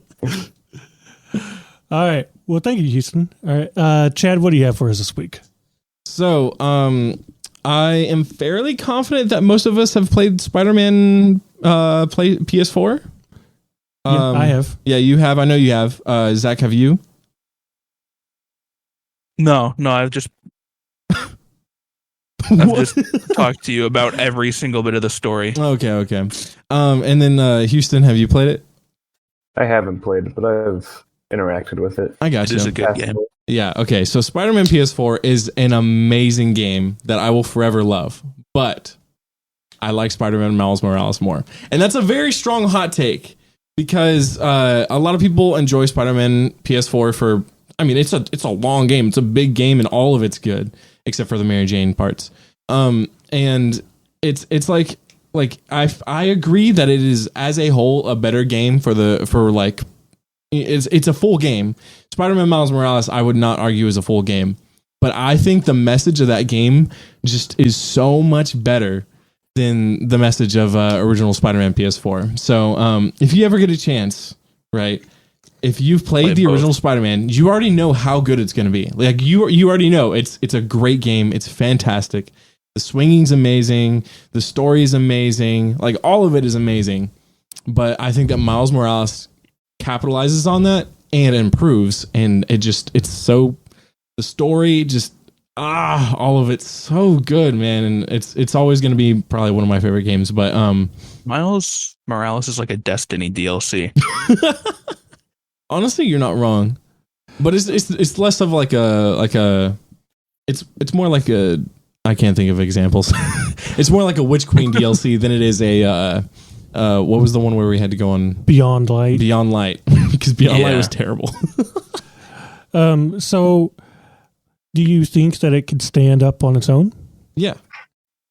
All right. Well, thank you, Houston. All right, Chad, what do you have for us this week? So, I am fairly confident that most of us have played Spider-Man play PS4. Yeah, I have. Yeah, you have. I know you have. Zach, have you? No, I've just talked to you about every single bit of the story. Okay. And then Houston, have you played it? I haven't played it, but I've interacted with it. I got you. It is a good game. Yeah, okay. So Spider-Man PS4 is an amazing game that I will forever love. But I like Spider-Man Miles Morales more. And that's a very strong hot take because a lot of people enjoy Spider-Man PS4 for, I mean, it's a long game. It's a big game and all of it's good except for the Mary Jane parts. And it's like I agree that it is as a whole a better game it's a full game. Spider-Man Miles Morales, I would not argue is a full game, but I think the message of that game just is so much better than the message of original Spider-Man PS4. So if you ever get a chance, right? If you've played the original Spider-Man, you already know how good it's going to be. Like you already know it's a great game. It's fantastic. The swinging's amazing. The story is amazing. Like all of it is amazing. But I think that Miles Morales capitalizes on that and improves. And the story just, all of it's so good, man. And it's always going to be probably one of my favorite games. But Miles Morales is like a Destiny DLC. Honestly, you're not wrong. But it's less of like a it's more like a, I can't think of examples. It's more like a Witch Queen DLC than it is a what was the one where we had to go on Beyond Light? Beyond Light, because Beyond Light was terrible. So do you think that it could stand up on its own? Yeah.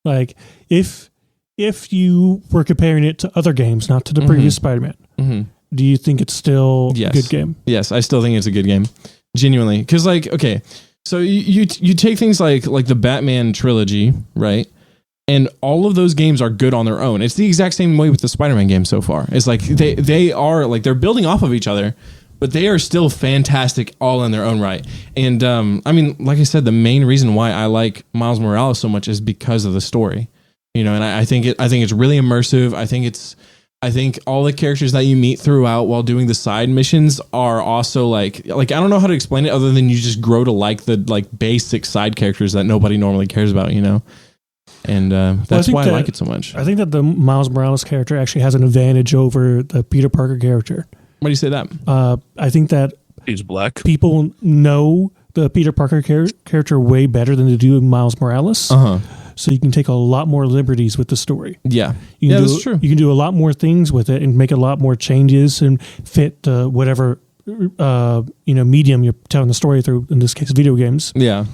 Like if you were comparing it to other games, not to the previous Spider-Man, do you think it's still a good game? Yes, I still think it's a good game. Genuinely. Because okay, so you take things like the Batman trilogy, right? And all of those games are good on their own. It's the exact same way with the Spider-Man games so far. It's like they are like they're building off of each other, but they are still fantastic all in their own right. And I mean, like I said, the main reason why I like Miles Morales so much is because of the story. And I think it's really immersive. I think all the characters that you meet throughout while doing the side missions are also like I don't know how to explain it other than you just grow to like the basic side characters that nobody normally cares about, And that's why I like it so much. I think that the Miles Morales character actually has an advantage over the Peter Parker character. Why do you say that? I think that he's black. People know the Peter Parker character way better than they do Miles Morales. So you can take a lot more liberties with the story. Yeah. That's true. You can do a lot more things with it and make a lot more changes and fit whatever medium you're telling the story through, in this case, video games. Yeah.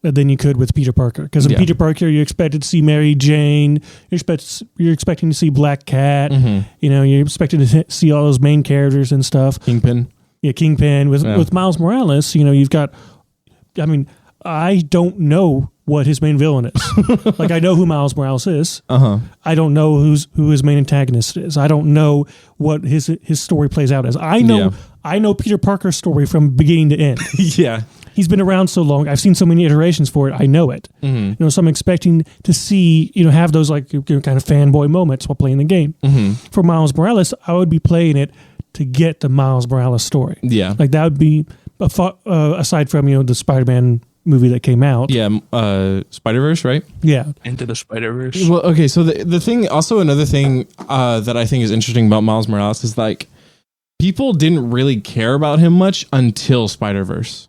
Than you could with Peter Parker. Because in Peter Parker, you expected to see Mary Jane, you're expecting to see Black Cat, you're expecting to see all those main characters and stuff. Kingpin. Yeah, Kingpin. With Miles Morales, you've got, I don't know what his main villain is. Like, I know who Miles Morales is. I don't know who his main antagonist is. I don't know what his story plays out as. I know Peter Parker's story from beginning to end. Yeah. He's been around so long. I've seen so many iterations for it. I know it. So I'm expecting to see, have those kind of fanboy moments while playing the game. For Miles Morales, I would be playing it to get the Miles Morales story. Yeah. Like that would be aside from, the Spider-Man movie that came out. Yeah. Spider-Verse, right? Yeah. Into the Spider-Verse. Well, okay. So the thing, also another thing that I think is interesting about Miles Morales is people didn't really care about him much until Spider-Verse.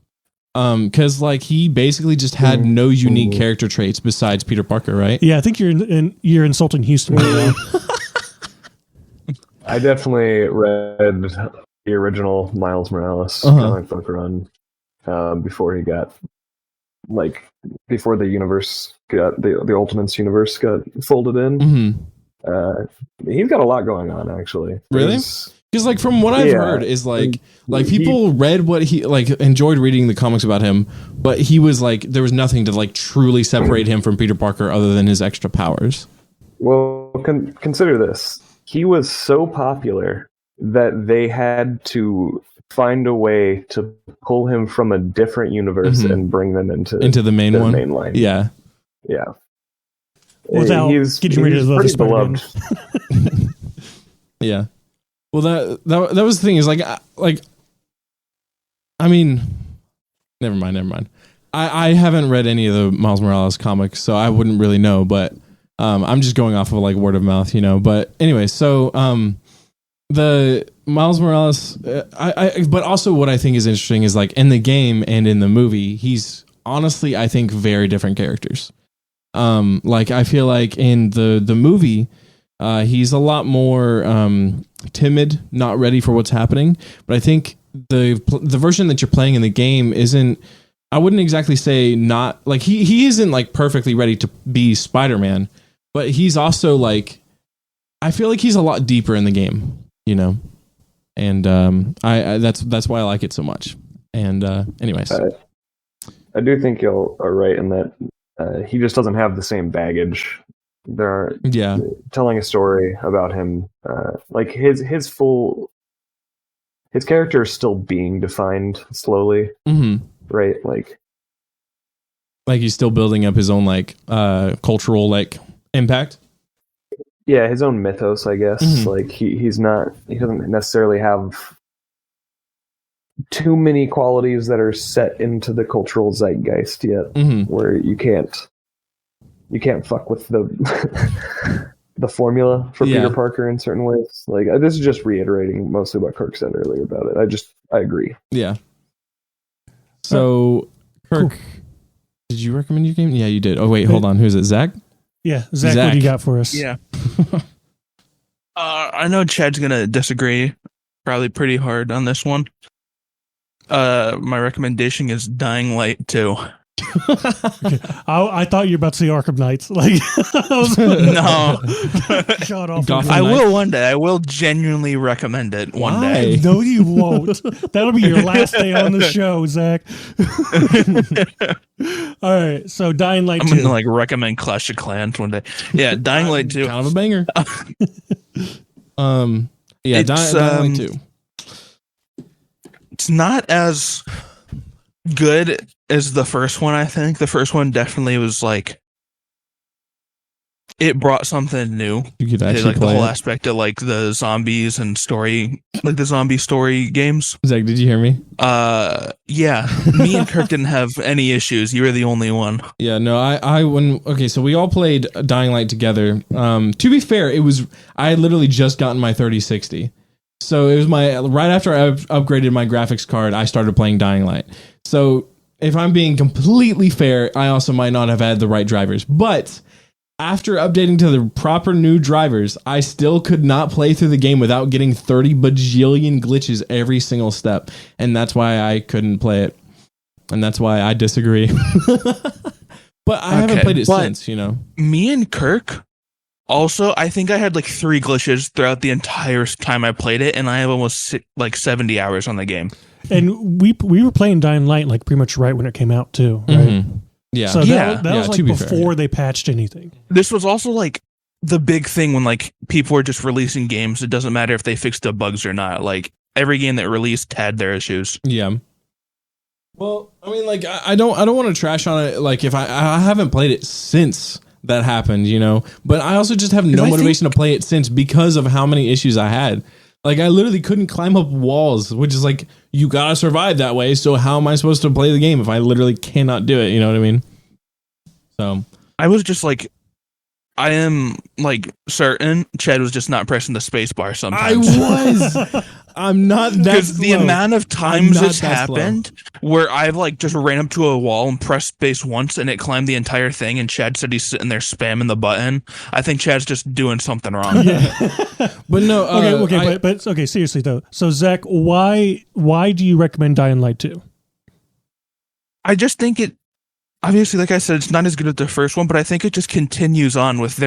Because he basically just had no unique character traits besides Peter Parker, right? Yeah, I think you're insulting Houston right now. I definitely read the original Miles Morales comic book run before he got before the universe got the Ultimates universe got folded in. He's got a lot going on, actually. Really? Because from what I've heard is people read what he enjoyed reading the comics about him, but he was there was nothing to truly separate him from Peter Parker other than his extra powers. Well, consider this: he was so popular that they had to find a way to pull him from a different universe and bring them into the main line. Yeah. Without getting rid of the Spider-Man. Beloved. Yeah. Well, that was the thing is I mean, never mind. I haven't read any of the Miles Morales comics, so I wouldn't really know, but I'm just going off of word of mouth, But anyway, so the Miles Morales, but also what I think is interesting is in the game and in the movie, he's honestly, I think, very different characters. Like I feel like in the movie, he's a lot more timid, not ready for what's happening. But I think the version that you're playing in the game isn't. I wouldn't exactly say not like he isn't like perfectly ready to be Spider-Man, but he's also like I feel like he's a lot deeper in the game, you know, and I that's why I like it so much. And anyways, I do think you are right in that he just doesn't have the same baggage. There are telling a story about him, like his character is still being defined slowly. Mm-hmm. Right, like he's still building up his own like cultural like impact. Yeah, his own mythos, I guess. Mm-hmm. Like he doesn't necessarily have too many qualities that are set into the cultural zeitgeist yet, where you can't fuck with the the formula for Peter Parker in certain ways. Like this is just reiterating mostly what Kirk said earlier about it. I agree. Yeah. So, Kirk, cool. Did you recommend your game? Yeah, you did. Oh, wait, hold on. Who's it? Zach? Yeah, Zach, what do you got for us? Yeah. I know Chad's going to disagree probably pretty hard on this one. My recommendation is Dying Light 2. Okay. I thought you were about to say Arkham Knights. Like, no. Shut off. I will one day. I will genuinely recommend it one day. No, you won't. That'll be your last day on the show, Zach. All right. So Dying Light 2. I'm going to recommend Clash of Clans one day. Yeah, Dying Light 2. Kind of a banger. Yeah, Dying Light 2. It's not as good as the first one, I think. The first one definitely was like it brought something new. You could actually play the whole aspect of like the zombies and story, like the zombie story games. Zach, did you hear me? Yeah. Me and Kirk didn't have any issues. You were the only one. Yeah, no, so we all played Dying Light together. To be fair, I had literally just gotten my 3060. So it was right after I upgraded my graphics card, I started playing Dying Light. So if I'm being completely fair, I also might not have had the right drivers. But after updating to the proper new drivers, I still could not play through the game without getting 30 bajillion glitches every single step. And that's why I couldn't play it. And that's why I disagree. But I haven't played it since, you know. Me and Kirk... Also, I think I had like 3 glitches throughout the entire time I played it, and I have almost 70 hours on the game. And we were playing Dying Light like pretty much right when it came out too, right? Mm-hmm. Yeah. So that was like before they patched anything. This was also like the big thing when like people were just releasing games. It doesn't matter if they fixed the bugs or not. Like every game that released had their issues. Yeah. Well, I mean, like I don't want to trash on it. Like if I haven't played it since that happened, you know, but I also just have no motivation to play it since because of how many issues I had. Like I literally couldn't climb up walls, which is like, you gotta survive that way. So how am I supposed to play the game if I literally cannot do it? You know what I mean? So I was just like, I am like certain Chad was just not pressing the space bar sometimes. I was. I'm not that because the amount of times this happened where I've like just ran up to a wall and pressed space once and it climbed the entire thing, and Chad said he's sitting there spamming the button. I think Chad's just doing something wrong. Yeah. But no. Okay, seriously though. So Zach, why do you recommend Dying Light 2? I just think it. Obviously, like I said, it's not as good as the first one, but I think it just continues on with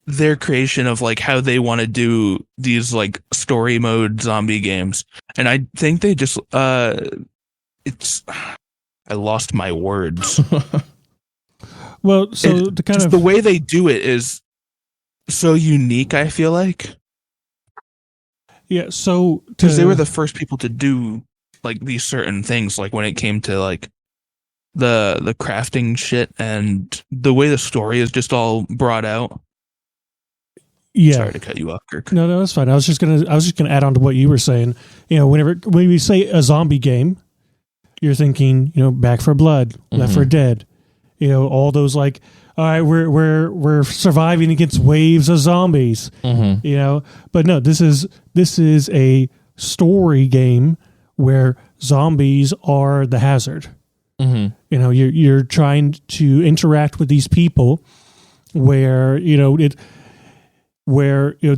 their creation of like how they want to do these like story mode zombie games. And I think they just I lost my words. Well, so the way they do it is so unique, I feel like. Yeah, so because they were the first people to do like these certain things, like when it came to like the crafting shit and the way the story is just all brought out. Yeah. Sorry to cut you off, Kirk. No, that's fine. I was just gonna add on to what you were saying. You know, when we say a zombie game, you're thinking, you know, Back 4 Blood, Left 4 Dead, you know, all those like, all right, we're surviving against waves of zombies, you know. But no, this is a story game where zombies are the hazard. Mm-hmm. You know, you're trying to interact with these people where they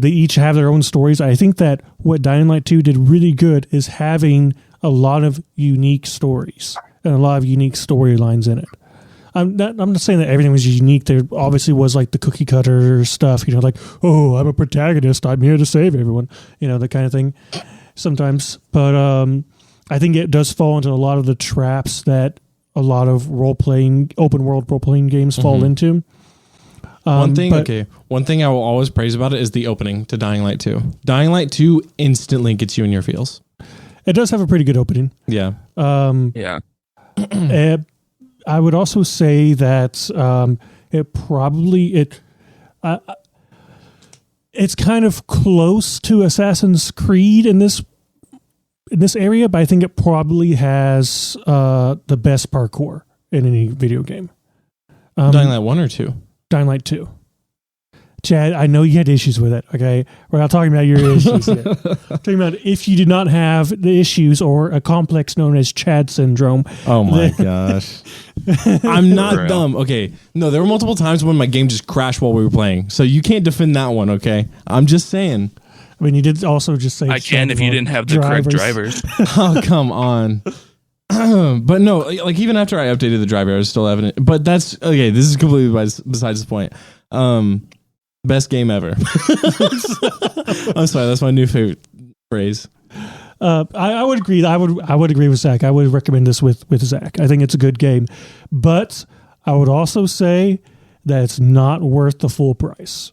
each have their own stories. I think that what Dying Light 2 did really good is having a lot of unique stories and a lot of unique storylines in it. I'm not saying that everything was unique. There obviously was like the cookie cutter stuff, you know, like, oh, I'm a protagonist, I'm here to save everyone, you know, that kind of thing sometimes. But I think it does fall into a lot of the traps that a lot of open world role playing games fall into. One thing I will always praise about it is the opening to Dying Light 2. Dying Light 2 instantly gets you in your feels. It does have a pretty good opening. Yeah. Yeah. I would also say that it's kind of close to Assassin's Creed in this area, but I think it probably has the best parkour in any video game. Dying Light 1 or 2? Dying Light 2. Chad, I know you had issues with it, okay? We're not talking about your issues here. Talking about if you did not have the issues or a complex known as Chad syndrome. Oh my gosh. I'm not dumb. Okay. No, there were multiple times when my game just crashed while we were playing. So you can't defend that one, okay? I'm just saying. I mean, you did also just say... I can if you didn't have the correct drivers. Oh, come on. But no, like even after I updated the driver, I was still having it. But that's... Okay, this is completely besides the point. Best game ever. I'm sorry, that's my new favorite phrase. I would agree. I would agree with Zach. I would recommend this with Zach. I think it's a good game, but I would also say that it's not worth the full price.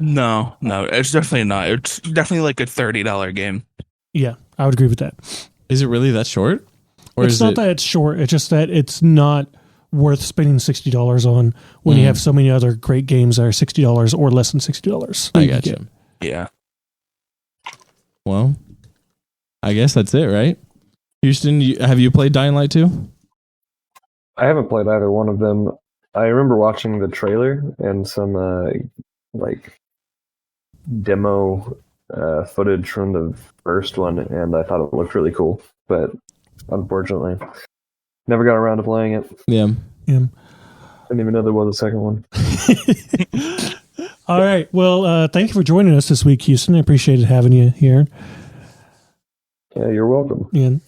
No, it's definitely not. It's definitely like a $30 game. Yeah, I would agree with that. Is it really that short? Or it's not that it's short. It's just that it's not worth spending $60 on when you have so many other great games that are $60 or less than $60. I got you. Yeah. Well, I guess that's it, right? Houston, have you played Dying Light 2? I haven't played either one of them. I remember watching the trailer and some like demo footage from the first one, and I thought it looked really cool. But unfortunately, never got around to playing it. Yeah. Didn't even know there was a second one. All right. Well, thank you for joining us this week, Houston. I appreciated having you here. Yeah, you're welcome. Yeah.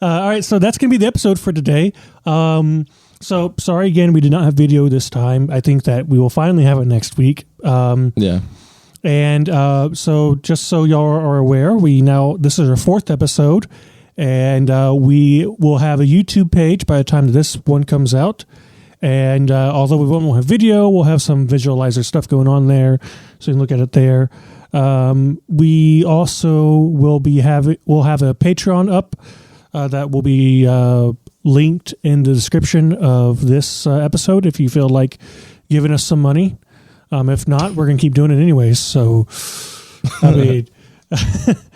All right. So that's going to be the episode for today. So sorry again, we did not have video this time. I think that we will finally have it next week. Yeah. And so just so y'all are aware, this is our 4th episode. And we will have a YouTube page by the time this one comes out. And although we won't have video, we'll have some visualizer stuff going on there, so you can look at it there. We also we'll have a Patreon up that will be linked in the description of this episode if you feel like giving us some money. If not, we're going to keep doing it anyways. So, I mean,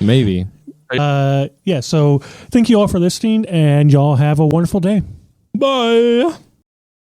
maybe. So thank you all for listening, and y'all have a wonderful day. Bye.